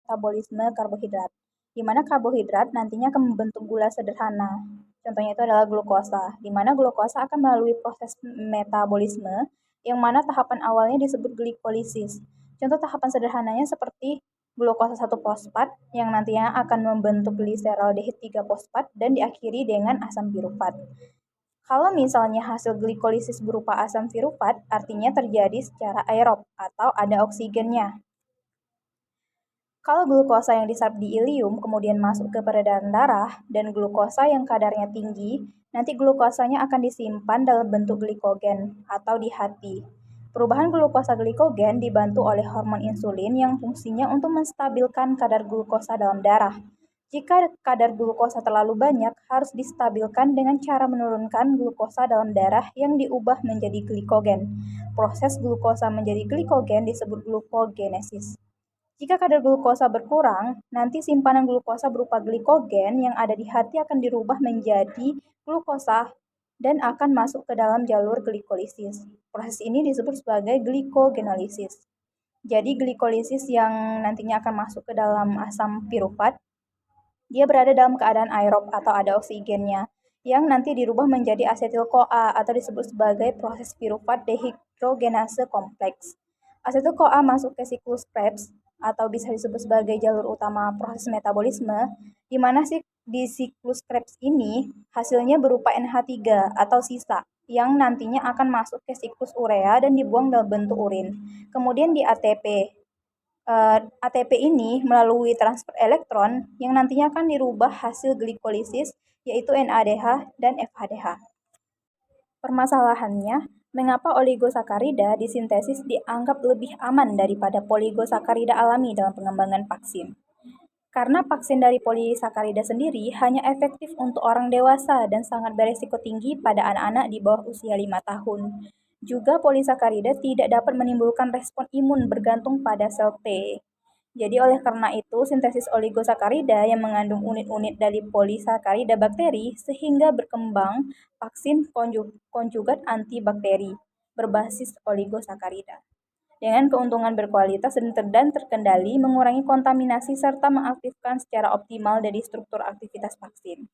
metabolisme karbohidrat, di mana karbohidrat nantinya akan membentuk gula sederhana. Contohnya itu adalah glukosa, di mana glukosa akan melalui proses metabolisme yang mana tahapan awalnya disebut glikolisis. Contoh tahapan sederhananya seperti glukosa 1-fosfat yang nantinya akan membentuk gliseraldehid 3-fosfat dan diakhiri dengan asam pirufat. Kalau misalnya hasil glikolisis berupa asam pirufat, artinya terjadi secara aerob atau ada oksigennya. Kalau glukosa yang diserap di ilium kemudian masuk ke peredaran darah dan glukosa yang kadarnya tinggi, nanti glukosanya akan disimpan dalam bentuk glikogen atau di hati. Perubahan glukosa glikogen dibantu oleh hormon insulin yang fungsinya untuk menstabilkan kadar glukosa dalam darah. Jika kadar glukosa terlalu banyak, harus distabilkan dengan cara menurunkan glukosa dalam darah yang diubah menjadi glikogen. Proses glukosa menjadi glikogen disebut glukogenesis. Jika kadar glukosa berkurang, nanti simpanan glukosa berupa glikogen yang ada di hati akan dirubah menjadi glukosa dan akan masuk ke dalam jalur glikolisis. Proses ini disebut sebagai glikogenolisis. Jadi glikolisis yang nantinya akan masuk ke dalam asam pirufat, dia berada dalam keadaan aerob atau ada oksigennya, yang nanti dirubah menjadi asetil-CoA atau disebut sebagai proses pirufat dehidrogenase kompleks. Asetil-CoA masuk ke siklus Krebs atau bisa disebut sebagai jalur utama proses metabolisme, di mana di siklus Krebs ini hasilnya berupa NH3 atau sisa yang nantinya akan masuk ke siklus urea dan dibuang dalam bentuk urin. Kemudian di ATP, ATP ini melalui transfer elektron yang nantinya akan dirubah hasil glikolisis yaitu NADH dan FADH. Permasalahannya, mengapa oligosakarida disintesis dianggap lebih aman daripada poligosakarida alami dalam pengembangan vaksin? Karena vaksin dari polisakarida sendiri hanya efektif untuk orang dewasa dan sangat beresiko tinggi pada anak-anak di bawah usia 5 tahun. Juga polisakarida tidak dapat menimbulkan respon imun bergantung pada sel T. Jadi oleh karena itu, sintesis oligosakarida yang mengandung unit-unit dari polisakarida bakteri sehingga berkembang vaksin konjugat antibakteri berbasis oligosakarida dengan keuntungan berkualitas dan terkendali, mengurangi kontaminasi serta mengaktifkan secara optimal dari struktur aktivitas vaksin.